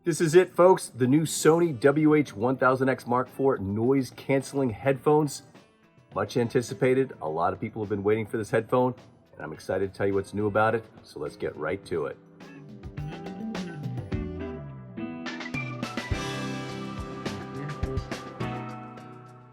This is it, folks. The new Sony WH-1000XM4 noise canceling headphones. Much anticipated. A lot of people have been waiting for this headphone, and I'm excited to tell you what's new about it. So let's get right to it.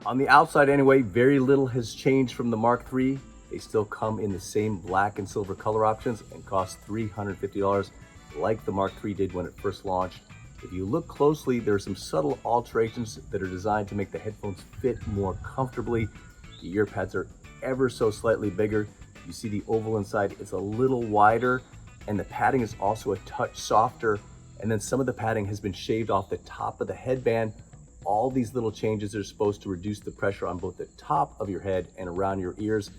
On the outside anyway, very little has changed from the Mark III. They still come in the same black and silver color options and cost $350 like the Mark III did when it first launched. If you look closely, there are some subtle alterations that are designed to make the headphones fit more comfortably. The ear pads are ever so slightly bigger. You see the oval inside is a little wider, and the padding is also a touch softer. And then some of the padding has been shaved off the top of the headband. All these little changes are supposed to reduce the pressure on both the top of your head and around your ears.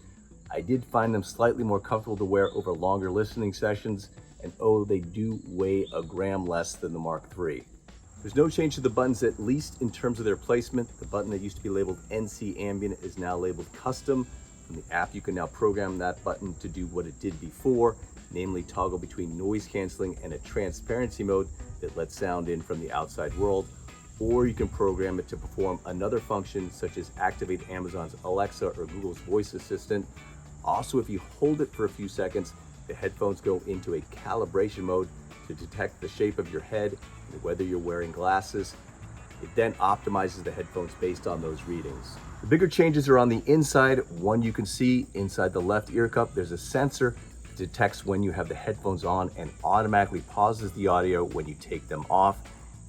I did find them slightly more comfortable to wear over longer listening sessions. And oh, they do weigh a gram less than the Mark III. There's no change to the buttons, at least in terms of their placement. The button that used to be labeled NC Ambient is now labeled Custom. From the app, you can now program that button to do what it did before, namely toggle between noise canceling and a transparency mode that lets sound in from the outside world. Or you can program it to perform another function, such as activate Amazon's Alexa or Google's voice assistant. Also, if you hold it for a few seconds, the headphones go into a calibration mode to detect the shape of your head and whether you're wearing glasses. It then optimizes the headphones based on those readings. The bigger changes are on the inside. One you can see inside the left ear cup, there's a sensor that detects when you have the headphones on and automatically pauses the audio when you take them off.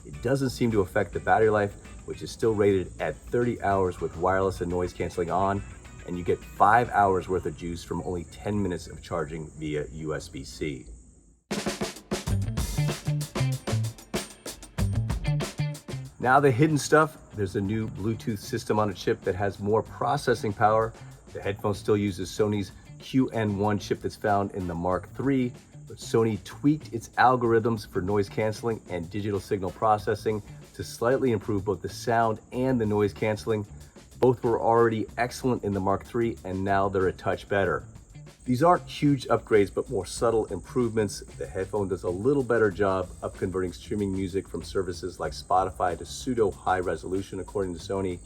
It doesn't seem to affect the battery life, which is still rated at 30 hours with wireless and noise canceling on. And you get 5 hours worth of juice from only 10 minutes of charging via USB-C. Now the hidden stuff, there's a new Bluetooth system on a chip that has more processing power. The headphone still uses Sony's QN1 chip that's found in the Mark III, but Sony tweaked its algorithms for noise canceling and digital signal processing to slightly improve both the sound and the noise canceling. Both were already excellent in the Mark III, and now they're a touch better. These aren't huge upgrades, but more subtle improvements. The headphone does a little better job of converting streaming music from services like Spotify to pseudo high resolution, according to Sony.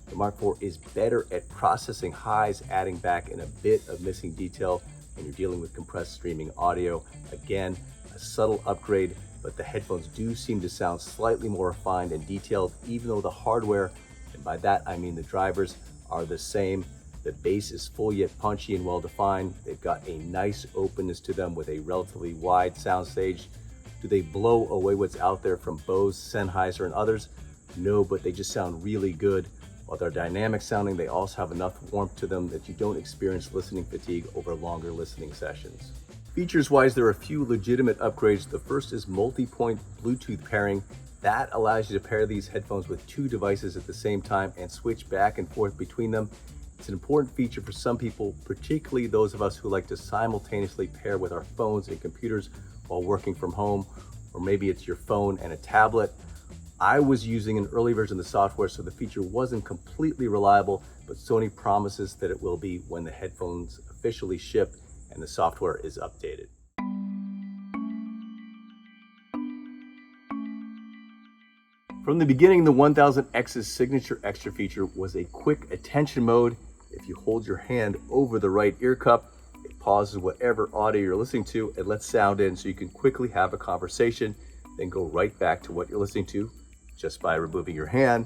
The Mark IV is better at processing highs, adding back in a bit of missing detail when you're dealing with compressed streaming audio. Again, a subtle upgrade, but the headphones do seem to sound slightly more refined and detailed, even though the hardware, and by that I mean the drivers, are the same. The bass is full yet punchy and well defined. They've got a nice openness to them with a relatively wide soundstage. Do they blow away what's out there from Bose, Sennheiser, and others? No, but they just sound really good. While they're dynamic sounding, they also have enough warmth to them that you don't experience listening fatigue over longer listening sessions. Features-wise, there are a few legitimate upgrades. The first is multi-point Bluetooth pairing. That allows you to pair these headphones with two devices at the same time and switch back and forth between them. It's an important feature for some people, particularly those of us who like to simultaneously pair with our phones and computers while working from home, or maybe it's your phone and a tablet. I was using an early version of the software, so the feature wasn't completely reliable, but Sony promises that it will be when the headphones officially ship and the software is updated. From the beginning, the 1000X's signature extra feature was a quick attention mode. If you hold your hand over the right ear cup, it pauses whatever audio you're listening to and lets sound in so you can quickly have a conversation, then go right back to what you're listening to just by removing your hand.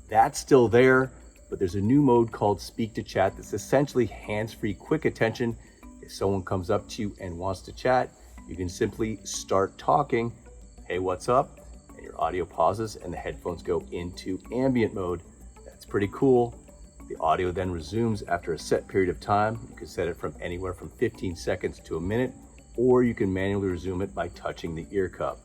That's still there, but there's a new mode called Speak to Chat that's essentially hands-free quick attention. If someone comes up to you and wants to chat, you can simply start talking. Hey, what's up? And your audio pauses and the headphones go into ambient mode. That's pretty cool. The audio then resumes after a set period of time. You can set it from anywhere from 15 seconds to a minute, or you can manually resume it by touching the ear cup.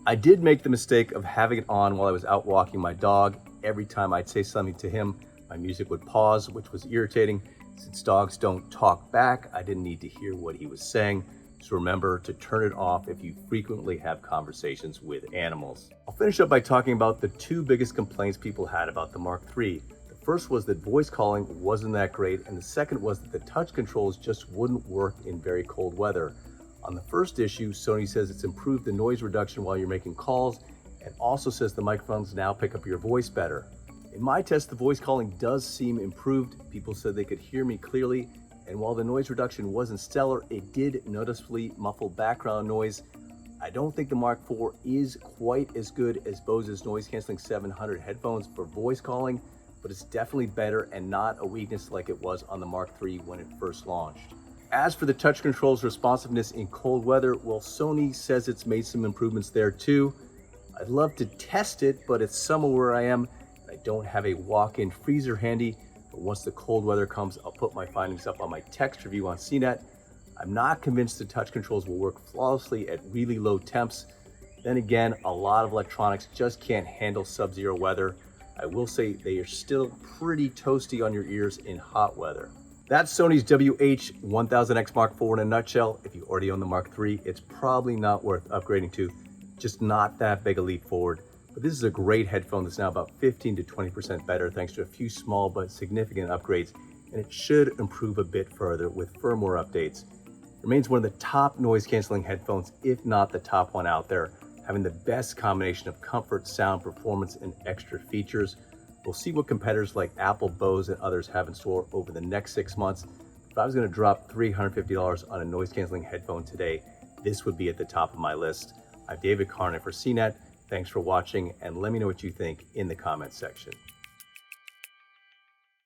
I did make the mistake of having it on while I was out walking my dog. Every time I'd say something to him, my music would pause, which was irritating. Since dogs don't talk back, I didn't need to hear what he was saying. So remember to turn it off if you frequently have conversations with animals. I'll finish up by talking about the two biggest complaints people had about the Mark III. The first was that voice calling wasn't that great, and the second was that the touch controls just wouldn't work in very cold weather. On the first issue, Sony says it's improved the noise reduction while you're making calls, and also says the microphones now pick up your voice better. In my test, the voice calling does seem improved. People said they could hear me clearly, and while the noise reduction wasn't stellar, it did noticeably muffle background noise. I don't think the Mark IV is quite as good as Bose's Noise Canceling 700 headphones for voice calling, but it's definitely better and not a weakness like it was on the Mark III when it first launched. As for the touch control's responsiveness in cold weather, well, Sony says it's made some improvements there too. I'd love to test it, but it's somewhere where I am. I don't have a walk-in freezer handy, but once the cold weather comes, I'll put my findings up on my text review on CNET. I'm not convinced the touch controls will work flawlessly at really low temps. Then again, a lot of electronics just can't handle sub-zero weather. I will say they are still pretty toasty on your ears in hot weather. That's Sony's WH-1000XM4 in a nutshell. If you already own the Mark III, it's probably not worth upgrading to. Just not that big a leap forward. But this is a great headphone that's now about 15 to 20% better thanks to a few small but significant upgrades, and it should improve a bit further with firmware updates. It remains one of the top noise canceling headphones, if not the top one out there, having the best combination of comfort, sound, performance, and extra features. We'll see what competitors like Apple, Bose, and others have in store over the next 6 months. If I was going to drop $350 on a noise canceling headphone today, this would be at the top of my list. I'm David Carney for CNET. Thanks for watching, and let me know what you think in the comments section.